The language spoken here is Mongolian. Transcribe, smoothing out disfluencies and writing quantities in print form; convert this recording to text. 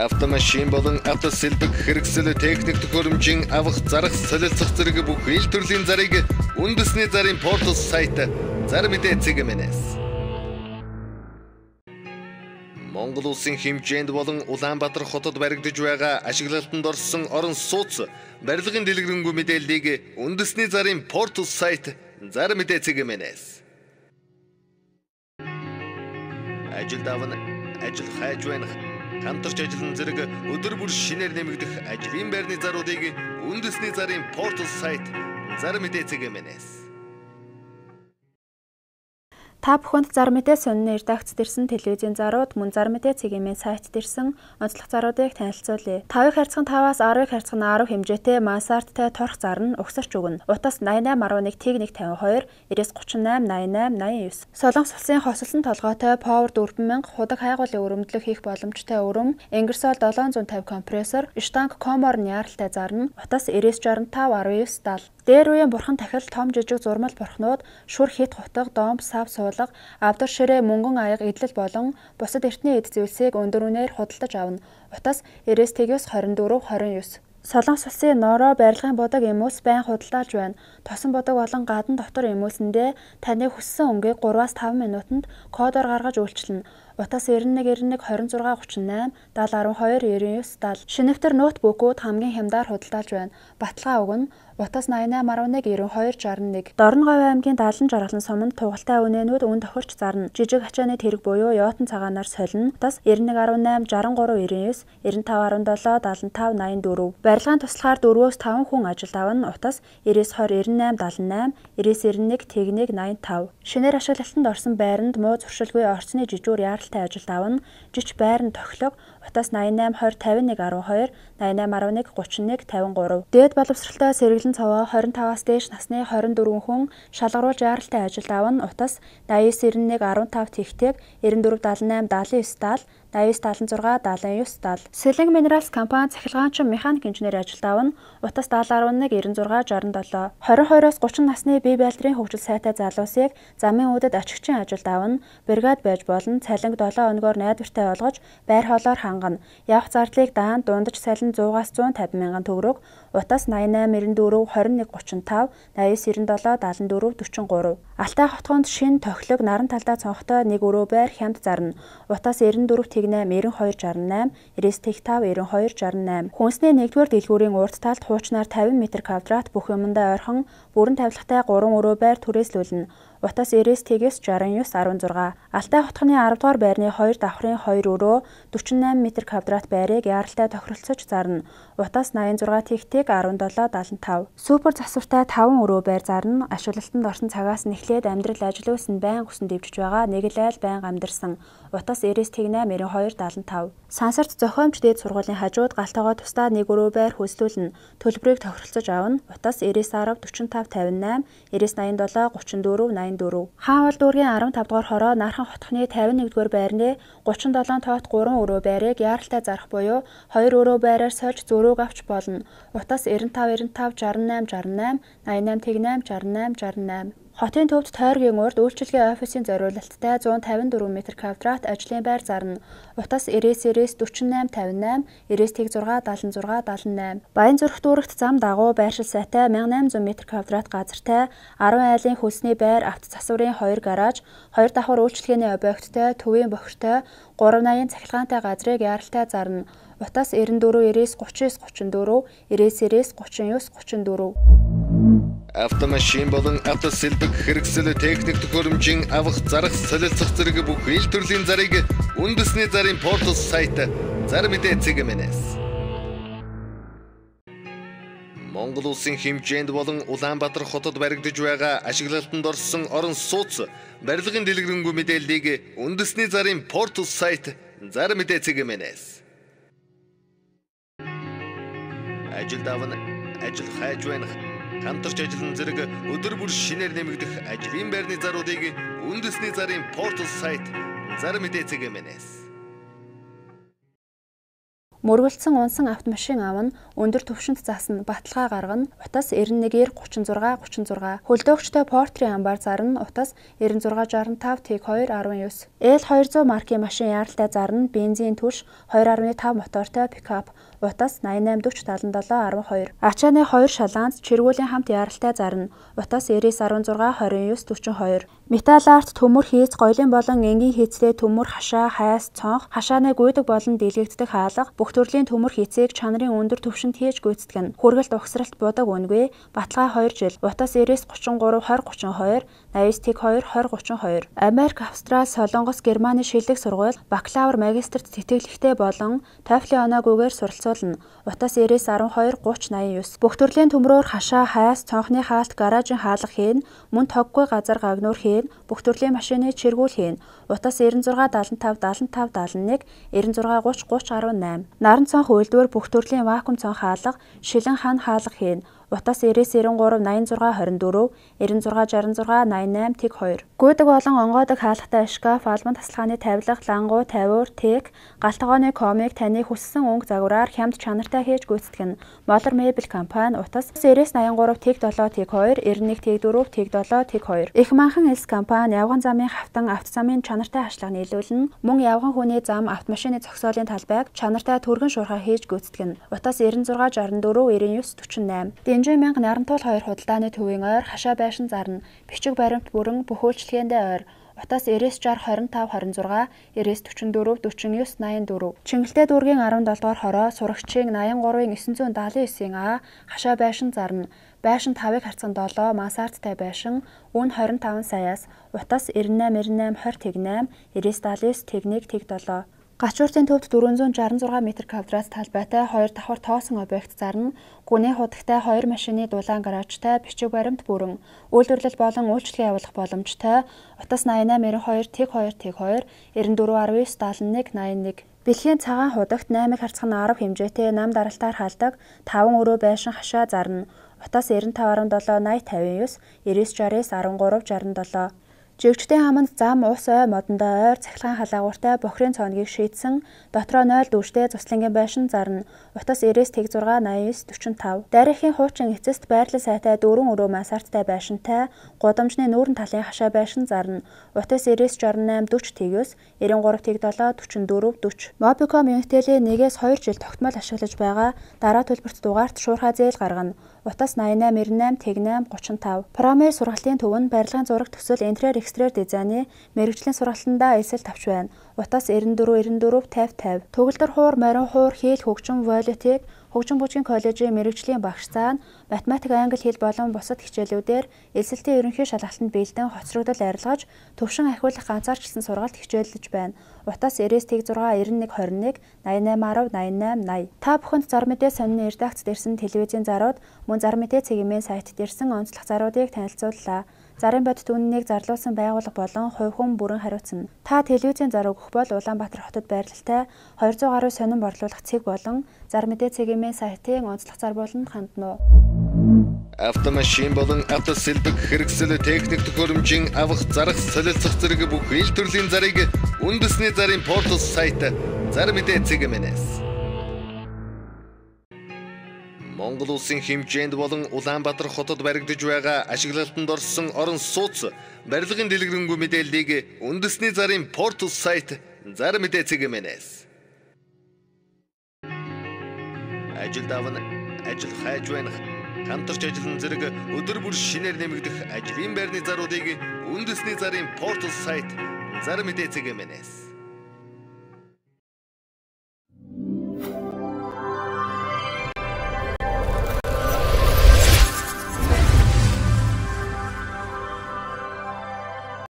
Автомашин болон автосэлбэг хэрэгсэл техник төхөөрөмжийн авах зарах солилцох зэрэг бүх ил төрлийн зарыг үндэсний зарын портал сайт Зар мэдээ цэгмэнээс Монгол улсын хэмжээнд болон Улаанбаатар хотод баригдаж байгаа ашиглалтанд орсон орон сууц барилгын дэлгэрэнгүй мэдээллийг үндэсний зарын портал сайт Зар мэдээ цэгмэнээс ажил давна ажил хайж байна. Хамтарч ажиллан зэрэг өдөр бүр шинээр нэмэгдэх ажлын байрны заруудыг үндэсний зарын портал сайт Зар мэдээ цэгмэнээс Та бүхэнд Зар мэдээ сонины редакцид ирсэн телевизийн зарууд мөн Зар мэдээ цэгийн сайт дэрсэн онцлог заруудыг танилцуулъя. 5/5-аас 10/10 хэмжээтэй мансардтай торх зар нь угсарч өгнө. Утас 8811 Т152 938 88 89. Солонгос улсын хосолсон толгойтой Power 4000 худаг хайгуулын өрөмдлөх хийх боломжтой өрөм, Ingersoll 750 компрессор, штанг Commor яаралтай зар нь утас 9965 1970. Дээр үеийн бурхан тахил том жижиг зурмал бурхнууд шүр хит хутаг домб сав суулга авдар ширээ мөнгөн аяга идэл болон бусад эртний эд зүйлсийг өндөр үнээр худалдаж авна. Утас 99-24 29. Солонгос улсын Норо барилгын бодог эмүүс байн худалдаалж байна. Тосон бодог болон гадна дотор эмүүсэндээ таны хүссэн өнгийг 3-5 минутанд кодоор гаргаж үйлчилнэ. Утас 9191 26 38 70 12 99 70. Шинэвтер ноутбукууд хамгийн хямдаар худалдаалж байна. Баталгаа өгнө. Утас 8811 92 61. Дорноговь аймгийн Далан жаргалан суманд тугалтай үнэнүүд үн тохирч зарна. Жижиг ачааны тэрэг буюу Йотон цагаанаар солино. Утас 9118 63 99 9517 75 84. Барилгын туслахаар 4-5 хүн ажилд авна. Утас 9920 98 78 9991 Т1 85. Шинээр ашиглалтанд орсон байранд муу зуршилгүй орцны жижүүр яаралтай ажилд авна. Жич байрны тохилог утас 88 20 51 12 88 11 31 53. Дээд боловсралтай сэргэлэн цаваа 25-аас дээш насны 24 хүн шалгаруулж яаралтай ажилд авна. Утас 8991 15 тэгтэг 9478 79 70 8976 79 70. Сэлэнг Минералс компани цахилгаанчин механик инженер ажилд авна. Утас 7011 96 67. 22-оос 30 насны бие байлтрын хөгжил сайтай залуусыг замын үүдэд ачигчин ажилд авна. Бригад байж болно. Цалинг 7 өнөгөөр найдвартай болгож байр хоолоор хангана. Явах зардлыг даан дундаж салин 100-аас 150 мянган төгрөг. Утас 88 94 21 35 89 97 74 43. Алтай хотгонд шин тохилог наран талдаа цонхтой нэг өрөө байр хямд зарна. Утас 94 тэгнэ 92 68 95 92 68. Хүнсний 1-р дэлгүүрийн урд талд хуучнаар 50 м2 бүх юмдаа ойрхон бүрэн тавилгатай 3 өрөө байр түрээслүүлнэ. Утас 99 69 16. Алтай хотгоны 10-р байрны 2 давхрын 2 өрөө 48 м2 байрыг яаралтай тохиролцож зарна. Утас 86 тэгтэг 17 75. Супер засвартай 5 өрөө байр зарна. Ашиглалтанд орсон цагаас нэхлээд амьдрал ажил үйлс нь байн өсөн дэвжиж байгаа нэг л айл байн амьдарсан. Утас 99 тэгнэ 92 75. Сансарт зохиомж дээд сургуулийн хажууд галтайгоо тусдаа нэг өрөө байр хөслүүлнэ. Төлбөрийг тохиролцож авна. Утас 99 10 45 58 99 87 34 84. Хаавал дүүргийн 15 дугаар хороо Нархан хотхны 51 дугаар байрны 37 тоот 3 өрөө байрыг яаралтай зарах буюу 2 өрөө байраар сольж зөрөөг авч болно. Утас 95 98 68 88 тэгнэ 68 68. Хотын төвд тойргийн урд үйлчилгээ офисын зориулалттай 154 м2 ажлын байр зарна. Утас 99 48 58 99 6 76 78. Баян зүрх дүүрэгт зам дагуу байршил сайтай 1800 м2 газартай 10 айлын хөлсний байр авто засварын 2 гараж, 2 давхар үйлчилгээний объекттой, төвийн бохиртой, 380 цахилгаантай газрыг яаралтай зарна. Утас 94 99 39 34 99 39 34. Автомашин болон автосэлбэг хэрэгсэл техник төхөөрөмжийн авах зарах солилцох зэрэг бүх ил төрлийн зарыг үндэсний зарын портал сайт Зар мэдээ цэгмэнээс Монгол улсын хэмжээнд болон Улаанбаатар хотод баригдаж байгаа ашиглалтанд орсон орон сууц барилгын дэлгэрэнгүй мэдээллийг үндэсний зарын портал сайт Зар мэдээ цэгмэнээс ажил давна ажил хайж байна. Хамтарч ажиллан зэрэг өдөр бүр шинээр нэмэгдэх ажлын байрны заруудыг үндэсний зарын портал сайт Зар мэдээ цэгмэнээс Мөргөлдсөн унсан автомашин авна, өндөр түвшинт засна, баталгаа гаргана. Утас 91-ээр 36. Хөлдөөгчтэй Portre амбар зарна. Утас 9665 T2 19. L200 маркийн машин яаралтай зарна. Бензин түлш 2.5 мотортой пикап. Утас 88407712. Ачааны 2 шалаанц чиргүүлийн хамт яаралтай зарна. Утас 99162942. Металл арт төмөр хийц гоёлын болон энгийн хийцтэй төмөр хашаа, хайс, цонх, хашааны гүйдэг болон дийлэгддэг хаалга, бүх төрлийн төмөр хийцийг чанарын өндөр түвшинд хийж гүйцэтгэн. Хүргэлт угсралт будаг үнгүй, баталгаа 2 жил. Утас 9933 2032, 89 T2 2032. Америк, Австрали, Солонгос, Германы шилдэг сургууль, бакалавр, магистрт тэтгэлэгтэй болон TOEFL-ийн оноогүйгээр суралцуулна. Утас 9912 3089. Бүх төрлийн төмрөөр хашаа, хайс, цонхны хаалт, гаражийн хаалга хийн, мөн тоггүй газар гагнуур хийн, бүх төрлийн машины чиргүүл хийн. Утас 9675 75 71 96 30 30 18. Наран цонх үйлдвэр бүх төрлийн вакуум цонх хаалга, шилэн хан хаалга хийн. Утас 9993 8624 9666 88 T2. Гүйдэг болон онгоодог хаалгатай шкаф, албан тасалгааны тавилга, лангуу, тавиур, тек, галтгооны комик таны хүссэн өнгө загвараар хямд чанартай хийж гүйцэтгэн. Moller Mebel компани. Утас 9983 T7 T2 91 T4 T7 T2. Их манхан элс компани явган замын хавтан автозамын чанартай хашлага нийлүүлнэ. Мөн явган хүний зам автомашины зогсоолын талбайг чанартай түргэн шуурхай хийж гүйцэтгэн. Утас 9664 99 48. Дэнжин мянга нарантуул 2 худалдааны төвийн ойр хашаа байшин зарна. Бичиг баримт бүрэн бүх үйлчлэгээндээ ойр. Утас 9960 25 26 9944 49 84. Чингэлтэй дүүргийн 17 дугаар хороо сурагчийн 83-ын 979-ийн А хашаа байшин зарна. Байшин 5-ыг харьцан 7 мансардтай байшин үн 25 саяас. Утас 98 98 20 99 Тэг1 Тэг7. Гачууртын төвд 466 м2 талбайтай 2 давхар тоосон объект зарна. Гүний худагтай 2 машины дулаан гаражтай бичиг баримт бүрэн. Үйлдвэрлэл болон үйлчлэгээ явуулах боломжтой. Утас 8892 Тэг2 Тэг2 9419 71 81. Бэлгийн цагаан худагт 8-ыг харьцан 10 хэмжээтэй нам даралтаар халдаг 5 өрөө байшин хашаа зарна. Утас 9517 8059 9960 13 67. Жигчдийн хаманд зам ус ой модондоо ойр цахилгаан халаагууртай бохрын цооногийг шийдсэн дотроо 0 дүүштэй цуслангийн байшин зарна. Утас 99 Тэг6 89 45. Дарихийн хуучин эцэст байрлал сайтай 4 өрөө мансардтай байшинтай гудамжны нүүрэн талын хашаа байшин зарна. Утас 99 68 40 Тэг9 93 Тэг7 44 40. Mobicom Unitel-ийн 1-2 жил тогтмол ашиглаж байгаа дараа төлбөрт дугаарт шуурхай зээл гаргана. Утас 88 98 Тэг8 35. Промер сургалтын төв нь барилгын зураг төсөл интерьер экстерьер дизайны мэргэжлийн сургалтандаа эсэл тавьж байна. Утас 94 50 50. Төгөлдөр хуур, морин хуур, хийл хөгжим Violet-ийг Хөгжин бүжгийн коллежийн мэргэжлийн багш цаана математик, англи хэл болон бусад хичээлүүдээр эсэлтийн ерөнхий шалгалтанд биелдэн хоцрогдол арилгаж төвшин ахиулах ганцаарчлсан сургалт хичээллэж байна. Утас 99 Тэг6 91 21 88 10 88 80. Та бүхэнд зар мэдээ сонины редакцд ирсэн телевизийн зарууд мөн зар мэдээ цэгийн сайт дээрсэн онцлог заруудыг танилцууллаа. Зарын бодит үннийг зарлуулсан байгууллага болон хувь хүн бүрэн хариуцна. Та телевизийн зар өгөх бол Улаанбаатар хотод байрлалтай 200 гаруй сонин борлуулах цэг болон зар мэдээ цэгийн сайтын онцлог зар болонд хандна уу. Автомашин болон автосэлбэг хэрэгсэл техник төхөөрөмжийн авах, зарах, солилцох зэрэг бүх ил төрлийн зарыг үндэсний зарын портал сайт зар мэдээ цэгмээс. Монгол улсын хэмжээнд болон Улаанбаатар хотод баригдаж байгаа ашиглалтанд орсон орон сууц барилгын дэлгэрэнгүй мэдээллийг үндэсний зарын портал сайт зар мэдээ цэгмээс. Ажил давна, ажил хайж байна. Хамтарч ажиллан зэрэг өдөр бүр шинээр нэмэгдэх ажлын байрны заруудыг үндэсний зарын портал сайт зар мэдээ цэгмээс.